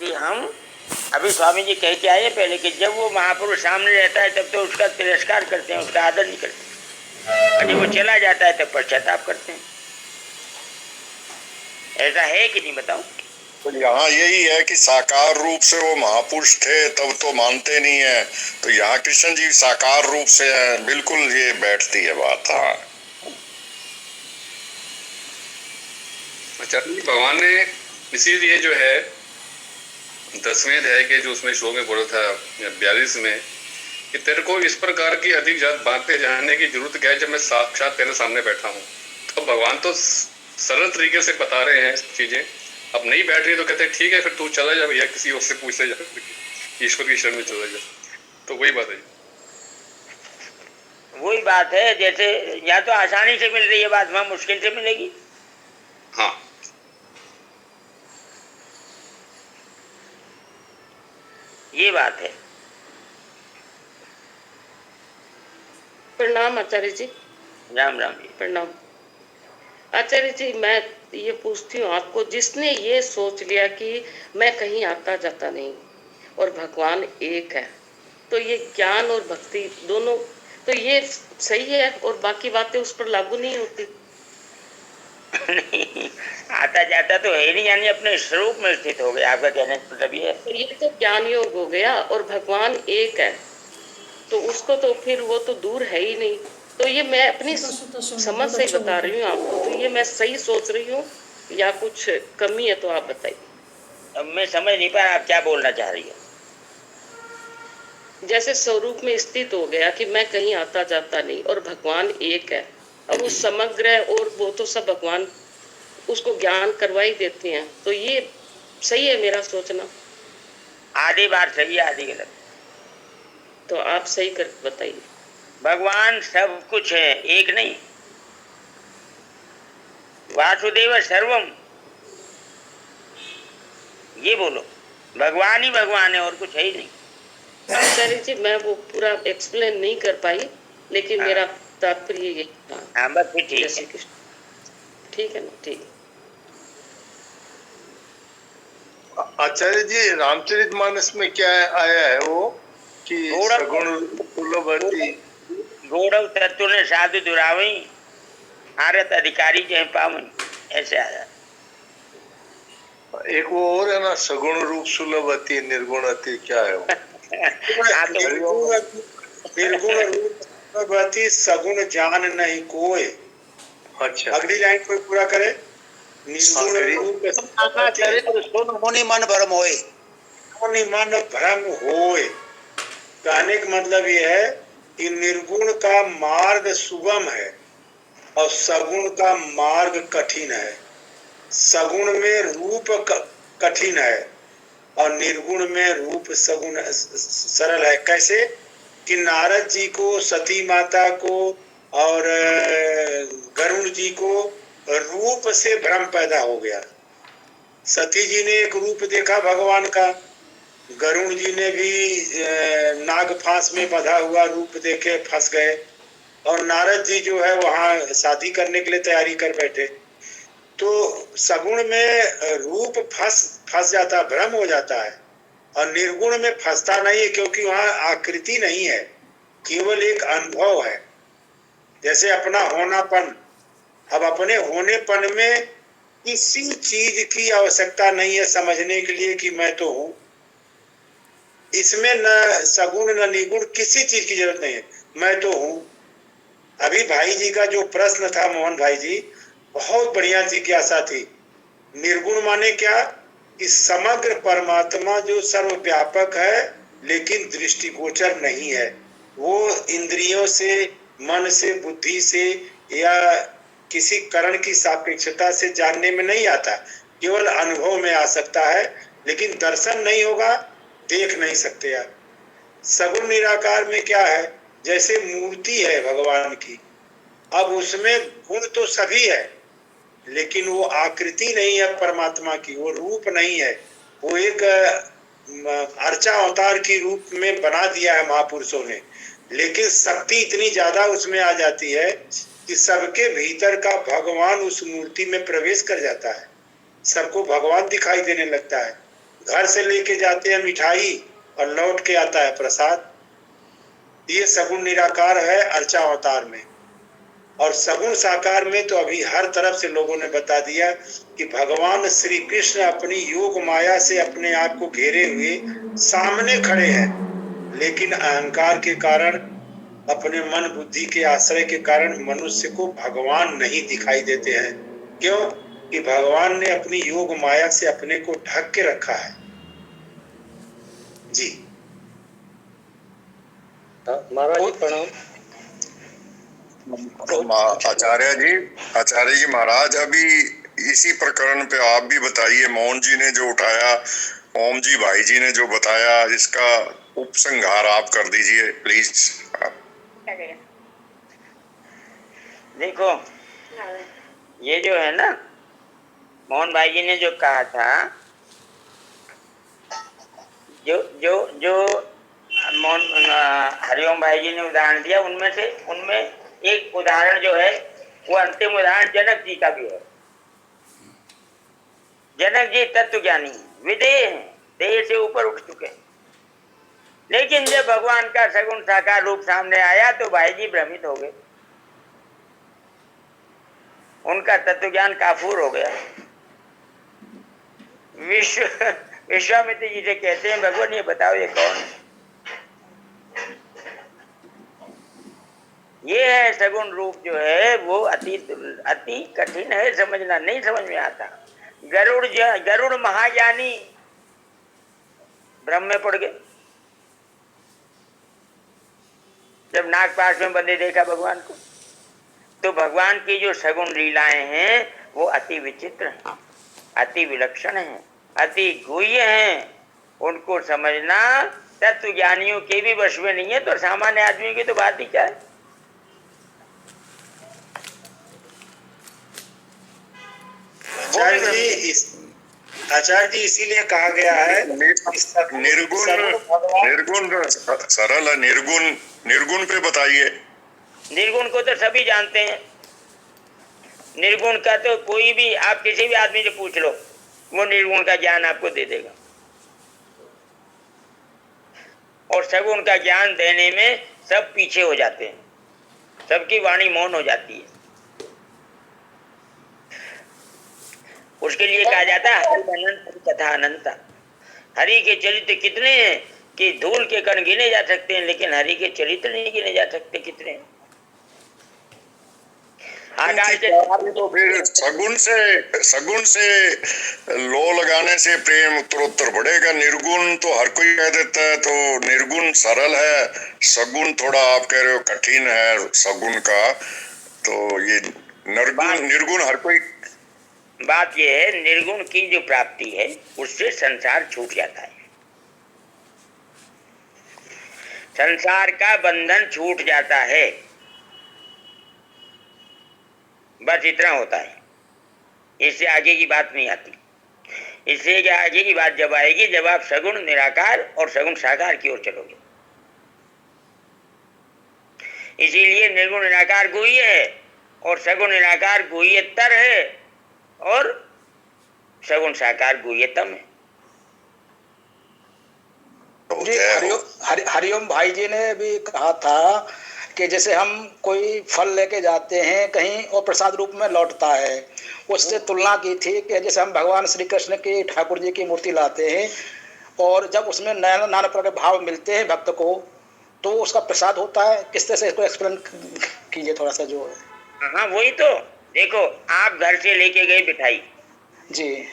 कि हम अभी स्वामी जी कह के आए पहले कि जब वो महापुरुष सामने रहता है तब तो उसका तिरस्कार करते हैं, उसका आदर नहीं करते, और जब वो चला जाता है तब पश्चाताप करते हैं। ऐसा है कि नहीं बताओ? तो यहाँ यही है कि साकार रूप से वो महापुरुष थे तब तो मानते नहीं है, तो यहाँ कृष्ण जी साकार रूप से है, बिल्कुल ये बैठती है बात। हाँ, अच्छा, भगवान ने इसीलिए जो है 10वें अध्याय के जो उसमें श्लोक में बोला था 42 में कि तेरे को इस प्रकार की अधिक बातें जानने की जरूरत क्या है जब मैं साक्षात तेरे सामने बैठा हूँ। तो भगवान तो सरल तरीके से बता रहे हैं चीजें, अब नहीं बैठ रही तो कहते हैं ठीक है फिर तू चला जा भैया, किसी और से पूछते जा, ईश्वर की शरण में चला जा। तो वही बात है, वही बात है। जैसे या तो आसानी से मिल रही है बात, वहां मुश्किल से मिलेगी। हाँ, ये बात है। प्रणाम आचार्य जी। राम राम जी। प्रणाम आचार्य जी। मैं ये पूछती हूँ आपको, जिसने ये सोच लिया कि मैं कहीं आता जाता नहीं और भगवान एक है, तो ये ज्ञान और भक्ति दोनों, तो ये सही है और बाकी बातें उस पर लागू नहीं होती? नहीं, आता जाता तो है नहीं, यानी अपने स्वरूप में स्थित हो गया। आपका कहने का मतलब ये है। ये तो ज्ञान योग हो गया और भगवान एक है, तो उसको तो फिर वो तो दूर है ही नहीं। तो ये मैं अपनी समझ से बता रही हूँ आपको, तो ये मैं सही सोच रही हूँ या कुछ कमी है तो आप बताइए। अब मैं समझ नहीं पाया आप क्या बोलना चाह रही है। जैसे स्वरूप में स्थित हो गया कि मैं कहीं आता जाता नहीं और भगवान एक है, अब उस समग्र है और वो तो सब भगवान उसको ज्ञान करवा ही देते हैं, तो ये सही है मेरा सोचना? आधी बार सही है, आधी गलत। तो आप सही कर बताइए। भगवान सब कुछ है, एक नहीं। वासुदेव सर्वम, ये बोलो। भगवान ही भगवान है और कुछ है ही नहीं। आचार्य जी मैं वो पूरा एक्सप्लेन नहीं कर पाई, लेकिन मेरा तात्पर्य यही था। हाँ बस फिर ठीक है। ठीक है ना? ठीक। आचार्य जी रामचरितमानस में क्या आया है वो कि सगुण कुलवर्ती गौरव तत्व ने साधु दुरावई आरत अधिकारी जय पावन, ऐसे आया। एक वो और है ना, सगुण रूप सुलभती निर्गुण अति, क्या है वो? निर्गुण रूप सगुण जान नहीं कोई। अच्छा, अगली लाइन कोई पूरा करे। निर्गुण रूप मुनि मन भ्रम होए, मुनि मन भ्रम होए। कहने का मतलब ये है कि निर्गुण का मार्ग सुगम है और सगुण का मार्ग कठिन है। सगुण में रूप कठिन है और निर्गुण में रूप सगुण सरल है। कैसे कि नारद जी को, सती माता को और गरुड़ जी को रूप से भ्रम पैदा हो गया। सती जी ने एक रूप देखा भगवान का, गरुड़ जी ने भी नाग फांस में बंधा हुआ रूप देखे फंस गए, और नारद जी जो है वहां शादी करने के लिए तैयारी कर बैठे। तो सगुण में रूप फंस जाता, भ्रम हो जाता है, और निर्गुण में फंसता नहीं है क्योंकि वहां आकृति नहीं है, केवल एक अनुभव है। जैसे अपना होनापन, अब अपने होनेपन में किसी चीज की आवश्यकता नहीं है समझने के लिए कि मैं तो हूं। इसमें न सगुण न निर्गुण, किसी चीज की जरूरत नहीं है, मैं तो हूं। अभी भाई जी का जो प्रश्न था, मोहन भाई जी, बहुत बढ़िया जिज्ञासा थी। निर्गुण माने क्या? कि समग्र परमात्मा जो सर्वव्यापक है लेकिन दृष्टिगोचर नहीं है, वो इंद्रियों से, मन से, बुद्धि से या किसी करण की सापेक्षता से जानने में नहीं आता, केवल अनुभव में आ सकता है, लेकिन दर्शन नहीं होगा, देख नहीं सकते आप। सगुण निराकार में क्या है? जैसे मूर्ति है भगवान की, अब उसमें गुण तो सभी है लेकिन वो आकृति नहीं है परमात्मा की, वो रूप नहीं है, वो एक अर्चा अवतार की रूप में बना दिया है महापुरुषों ने, लेकिन शक्ति इतनी ज्यादा उसमें आ जाती है कि सबके भीतर का भगवान उस मूर्ति में प्रवेश कर जाता है, सबको भगवान दिखाई देने लगता है। घर से लेके जाते हैं मिठाई और लौट के आता है प्रसाद। ये सगुण निराकार है अर्चा अवतार में। और सगुण साकार में तो अभी हर तरफ से लोगों ने बता दिया कि भगवान श्री कृष्ण अपनी योग माया से अपने आप को घेरे हुए सामने खड़े हैं, लेकिन अहंकार के कारण, अपने मन बुद्धि के आश्रय के कारण मनुष्य को भगवान नहीं दिखाई देते हैं। क्यों? कि भगवान ने अपनी योग माया से अपने को ढक के रखा है। जी महाराज जी प्रणाम। आचार्य जी महाराज, अभी इसी प्रकरण पे आप भी बताइए। मोहन जी ने जो उठाया, ओम जी भाई जी ने जो बताया, इसका उपसंहार आप कर दीजिए प्लीज। देखो, ये जो है ना, मोहन भाई जी ने जो कहा था, जो मोहन हरिओम भाई जी ने उदाहरण दिया, उनमें एक उदाहरण जो है वो अंतिम उदाहरण जनक जी का भी है। जनक जी तत्व ज्ञानी विदेह हैं, देह से ऊपर उठ चुके हैं, लेकिन जब भगवान का सगुण साकार रूप सामने आया तो भाई जी भ्रमित हो गए, उनका तत्व ज्ञान काफूर हो गया। विश्वामित्र जी से कहते हैं, भगवान ये बताओ ये कौन है? ये है सगुण रूप जो है वो अति कठिन है समझना, नहीं समझ में आता। गरुड़ महाज्ञानी भ्रम में पड़ गए, जब नागपाश में बंदे देखा भगवान को, तो भगवान की जो सगुण लीलाएं हैं वो अति विचित्र हैं, अति विलक्षण हैं, अति गुह्य हैं। उनको समझना तत्व ज्ञानियों के भी वश में नहीं है, तो सामान्य आदमी की तो बात ही क्या है। आचार्य जी इसीलिए कहा गया है निर्गुण सरल है। निर्गुण पे बताइए। निर्गुण को तो सभी जानते हैं। निर्गुण का तो कोई भी, आप किसी भी आदमी से पूछ लो, वो निर्गुण का ज्ञान आपको दे देगा। और सगुण का ज्ञान देने में सब पीछे हो जाते हैं, सबकी वाणी मौन हो जाती है। उसके लिए कहा जाता है हरि अनंत, हरि कथा अनंता। हरि के चरित्र कितने हैं कि धूल के कण गिने जा सकते हैं, लेकिन हरि के चरित्र नहीं गिने जा सकते कितने हैं। तो फिर सगुण से लो लगाने से प्रेम उत्तरोत्तर बढ़ेगा। निर्गुण तो हर कोई कह देता है, तो निर्गुण सरल है, सगुण थोड़ा आप कह रहे हो कठिन है सगुण का, तो ये निर्गुण हर कोई। बात यह है, निर्गुण की जो प्राप्ति है उससे संसार छूट जाता है, संसार का बंधन छूट जाता है, बस इतना होता है। इससे आगे की बात नहीं आती। इससे आगे की बात जब आएगी जब आप सगुण निराकार और सगुण साकार की ओर चलोगे। इसीलिए निर्गुण निराकार गुह्य है और सगुण निराकार गुह्यतर है और सगुण साकार गुह्यतम है। हरिओम भाई जी ने भी कहा था कि जैसे हम कोई फल लेके जाते हैं कहीं और प्रसाद रूप में लौटता है, उससे तुलना की थी कि जैसे हम भगवान श्री कृष्ण की ठाकुर जी की मूर्ति लाते हैं और जब उसमें नाना प्रकार के भाव मिलते हैं भक्त को, तो उसका प्रसाद होता है। किस तरह से इसको एक्सप्लेन कीजिए थोड़ा सा जो है। हाँ वही तो देखो, आप घर से लेके गए मिठाई जी,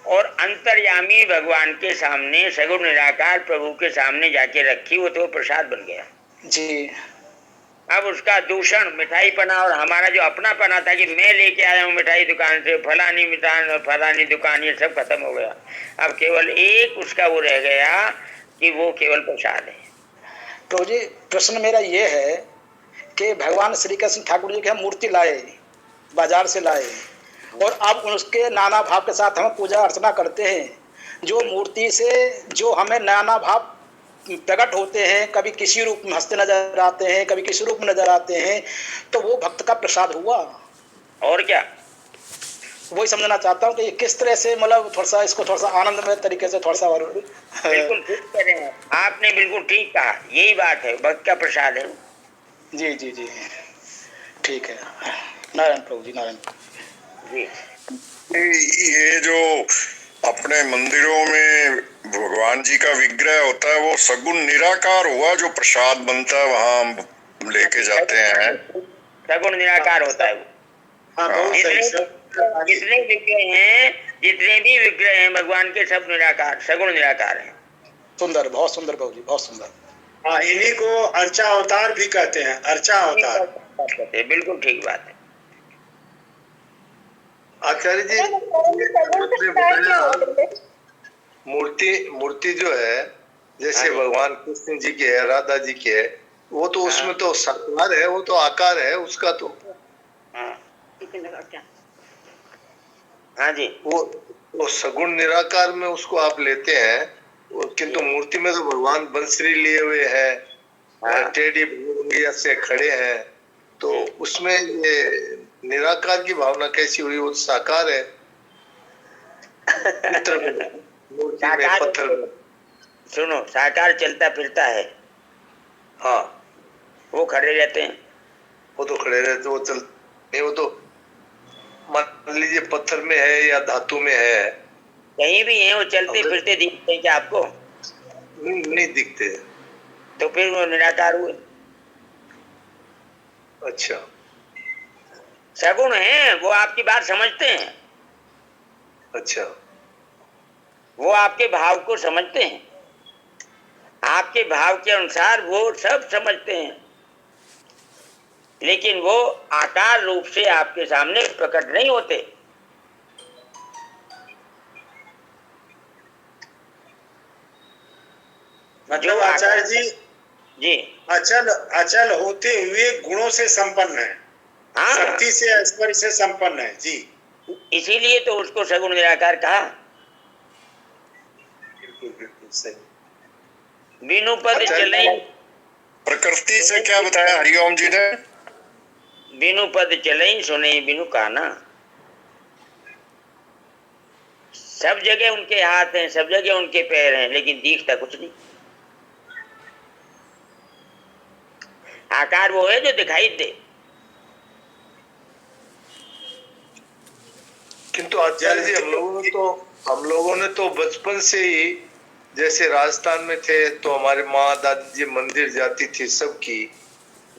और अंतर्यामी भगवान के सामने सगुण निराकार प्रभु के सामने जाके रखी, वो तो प्रसाद बन गया जी। अब उसका दूषण मिठाई पना और हमारा जो अपना पना था कि मैं लेके आया हूँ मिठाई दुकान से, फलानी मिठाई फलानी दुकान, ये सब खत्म हो गया। अब केवल एक उसका वो रह गया कि वो केवल प्रसाद है। तो जी प्रश्न मेरा ये है कि भगवान श्री कृष्ण ठाकुर जी की हम मूर्ति लाए, बाजार से लाए, और अब उसके नाना भाव के साथ हम पूजा अर्चना करते हैं। जो मूर्ति से जो हमें नाना भाव प्रकट होते हैं, कभी किसी रूप में हंसते नजर आते हैं, कभी किसी रूप में नजर आते हैं, तो वो भक्त का प्रसाद हुआ। और क्या, वही समझना चाहता हूँ कि ये किस तरह से मतलब थोड़ा सा इसको थोड़ा सा आनंदमय तरीके से थोड़ा सा और बिल्कुल ठीक कह रहे हैं आपने, बिल्कुल ठीक कहा, यही बात है, भक्त का प्रसाद है। जी जी जी ठीक है। नारायण प्रभु जी, नारायण जी। ये जो अपने मंदिरों में भगवान जी का विग्रह होता है वो सगुण निराकार हुआ, जो प्रसाद बनता है वहाँ हम लेके जाते हैं, सगुण निराकार होता है वो। हाँ बहुत सही जितने विग्रह हैं, जितने भी विग्रह हैं भगवान के, सब निराकार, सगुण निराकार हैं। सुंदर, बहुत सुंदर प्रभु जी, बहुत सुंदर। हाँ, इन्हीं को अर्चा अवतार भी कहते हैं, अर्चा अवतार। बिल्कुल ठीक बात है। आचार्य जी, मूर्ति जो है, जैसे भगवान कृष्ण जी की है, राधा जी की है, वो तो उसमें तो साकार है, वो तो आकार है उसका तो। हाँ जी, वो सगुण निराकार में उसको आप लेते हैं, किंतु मूर्ति में तो भगवान बंसरी लिए हुए है, टेढ़ी भुजंगिया से खड़े हैं, तो उसमें ये निराकार की भावना कैसी हुई? वो साकार है चित्र में, मूर्ति में, पत्थर में। सुनो, साकार चलता फिरता है, हाँ वो खड़े रहते हैं, वो तो खड़े रहते, वो चल नहीं, वो तो मान लीजिए पत्थर में है या धातु में है, कहीं भी हैं, वो चलते फिरते दिखते हैं क्या आपको? नहीं दिखते। तो फिर वो निराकार हुए। अच्छा, सगुण है, वो आपकी बात समझते हैं, अच्छा, वो आपके भाव को समझते हैं, आपके भाव के अनुसार वो सब समझते हैं, लेकिन वो आकार रूप से आपके सामने प्रकट नहीं होते। मतलब आचार्य जी अचल अचल होते हुए गुणों से संपन्न है, हाँ, शक्ति से ऐश्वर्य से संपन्न है जी, इसीलिए तो उसको सगुण निराकार कहा। बिल्कुल सही। बिनु पद चले, प्रकृति से क्या बताया हरिओम जी ने? बिनु पद चले सुने बिनु काना। सब जगह उनके हाथ हैं, सब जगह उनके पैर हैं, लेकिन दिखता कुछ नहीं। आकार वो है जो दिखाई दे। किंतु आचार्य जी, हम लोगों ने तो बचपन से ही, जैसे राजस्थान में थे तो हमारे माँ दादी जी मंदिर जाती थी सबकी,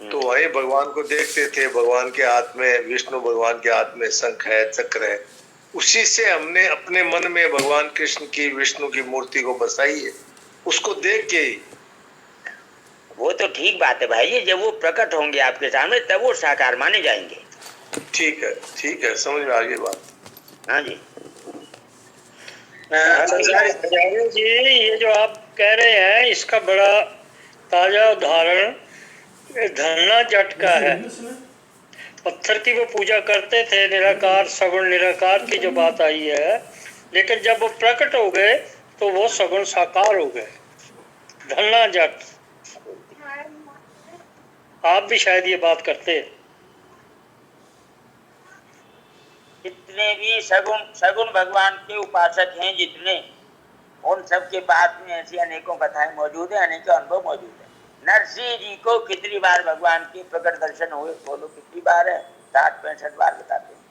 तो वहीं भगवान को देखते थे, भगवान के हाथ में, विष्णु भगवान के हाथ में शंख है, चक्र है, उसी से हमने अपने मन में भगवान कृष्ण की, विष्णु की मूर्ति को बसाई है, उसको देख के ही। वो तो ठीक बात है भाई जी, जब वो प्रकट होंगे आपके सामने तब वो साकार माने जाएंगे। ठीक है, समझ में आ गई बात। हाँ जी। आचार्य जी, ये जो आप कह रहे हैं, इसका बड़ा ताजा उदाहरण धन्ना जट का है। पत्थर की वो पूजा करते थे, निराकार सगुण निराकार की जो बात आई है, लेकिन जब वो प्रकट हो गए तो वो सगुण साकार हो गए। धन्ना जट, आप भी शायद ये बात करते हैं। जितने भी सगुण भगवान के उपासक हैं, जितने, उन सब के पास में ऐसी अनेकों कथाएं मौजूद है, अनेकों अनुभव मौजूद है। नरसिंह जी को कितनी बार भगवान के प्रकट दर्शन हुए, बोलो कितनी बार है? 60-65 बार बताते हैं।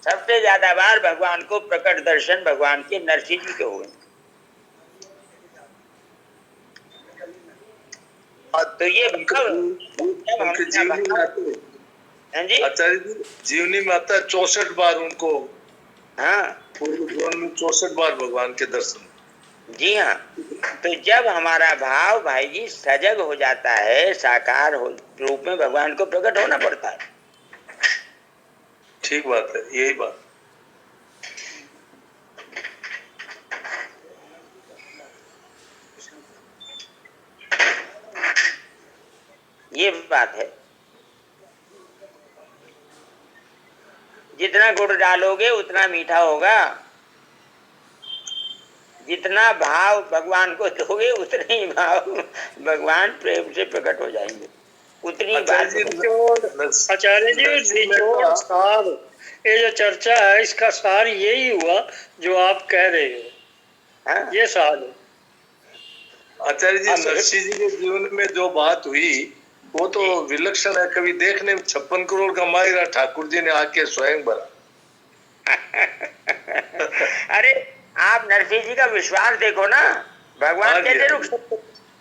सबसे ज्यादा बार भगवान को प्रकट दर्शन भगवान के नरसिंह जी के हुए। तो ये आचार्य जी, जीवनी में आता है 64 बार उनको, हाँ, पूरे जीवन में 64 बार भगवान के दर्शन। जी हाँ। तो जब हमारा भाव भाई जी सजग हो जाता है, साकार रूप में भगवान को प्रकट होना पड़ता है। ठीक बात है, यही बात। ये बात है। जितना गुड़ डालोगे उतना मीठा होगा, जितना भाव भगवान को दोगे उतने ही भाव भगवान प्रेम से प्रकट हो जाएंगे। उतनी आचार्य बात जी, आचार्य जी निचोड़ सार, ये जो चर्चा है इसका सार यही हुआ जो आप कह रहे हो, हाँ? ये सार है। आचार्य जी, नरसिंह जी के जीवन में जो बात हुई वो तो विलक्षण है। कभी देखने में 56 करोड़ का मायरा ठाकुर जी ने आके स्वयं भरा। अरे आप नरसिंह जी का विश्वास देखो ना, भगवान हाँ जी, कैसे हाँ रुक जी। सकते,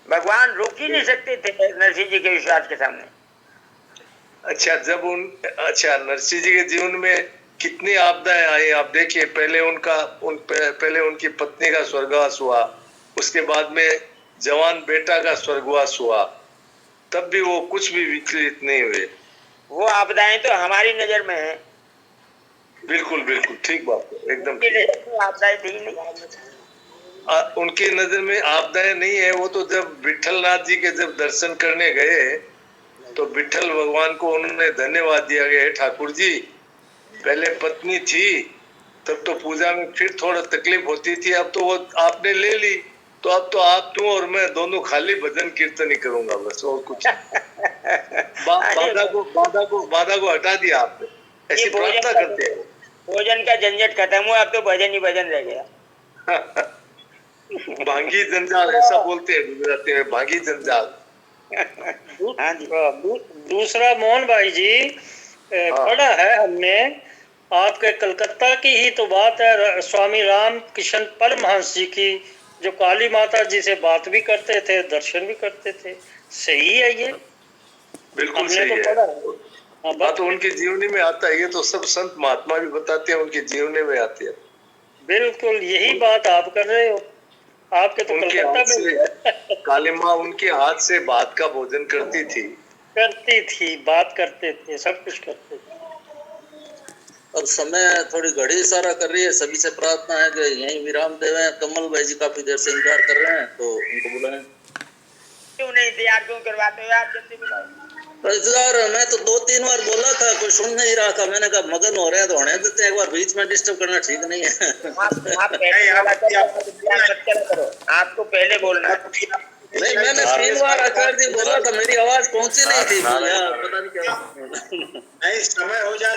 भगवान रुक ही नहीं सकते थे नरसिंह जी के विश्वास के सामने। अच्छा, अच्छा, नरसिंह जी के जीवन में कितनी आपदाएं आई आप देखिए। पहले उनकी पत्नी का स्वर्गवास हुआ, उसके बाद में जवान बेटा का स्वर्गवास हुआ, तब भी वो कुछ भी विचलित नहीं हुए। वो आपदाएं तो हमारी नजर में है, बिल्कुल बिल्कुल ठीक बात है, एकदम उनकी ठीक। नजर में आपदाएं थी नहीं। उनकी नजर में आपदाएं नहीं है। वो तो जब विठलनाथ जी के जब दर्शन करने गए तो विठल भगवान को उन्होंने धन्यवाद दिया गया, ठाकुर जी पहले पत्नी थी तब तो पूजा में फिर थोड़ा तकलीफ होती थी, अब तो वो आपने ले ली, तो अब तो आप तू और मैं दोनों खाली भजन कीर्तन ही करूंगा बस, और कुछ बाधा को हटा दिया आपने, ऐसी प्रार्थना करते हैं। भोजन का झंझट खत्म हुआ, अब तो भजन ही भजन रह गया। भांगी जंजाल ऐसा बोलते हैं गुजराती में, भांगी जंजाल। हाँ जी। दूसरा मोहन भाई जी, पढ़ा है हमने आपके कलकत्ता की ही तो बात है, स्वामी राम किशन परमहंस जी की, जो काली माता जी से बात भी करते थे, दर्शन भी करते थे। सही है ये? बिल्कुल सही तो है। बात तो उनके जीवनी में आता है, ये तो सब संत महात्मा भी बताते हैं, उनके जीवनी में आती है। बिल्कुल यही बात आप कर रहे हो। आपके तो उनके हाथ से काली माँ उनके हाथ से भात का भोजन करती थी, बात करते थे, सब कुछ करते थे। अब समय थोड़ी घड़ी इशारा कर रही है, सभी से प्रार्थना है कि यहीं विराम देवें। कमल भाई जी काफी देर से इंतजार कर रहे हैं, तो उनको बुलाएं। क्यों नहीं इंतजार क्यों करवाते हो आप, जल्दी बुलाओ। इंतजार मैं तो 2-3 बार बोला था, कोई सुन नहीं रहा था। मैंने कहा मगन हो रहे हैं तो होने देते हैं, एक बार बीच में डिस्टर्ब करना ठीक नहीं है। आप पहले करो, आपको पहले बोलना। नहीं, मैंने 3 बार आचार्य जी बोला था, मेरी आवाज पहुंची नहीं थी, पता नहीं क्या। नहीं, समय हो जाए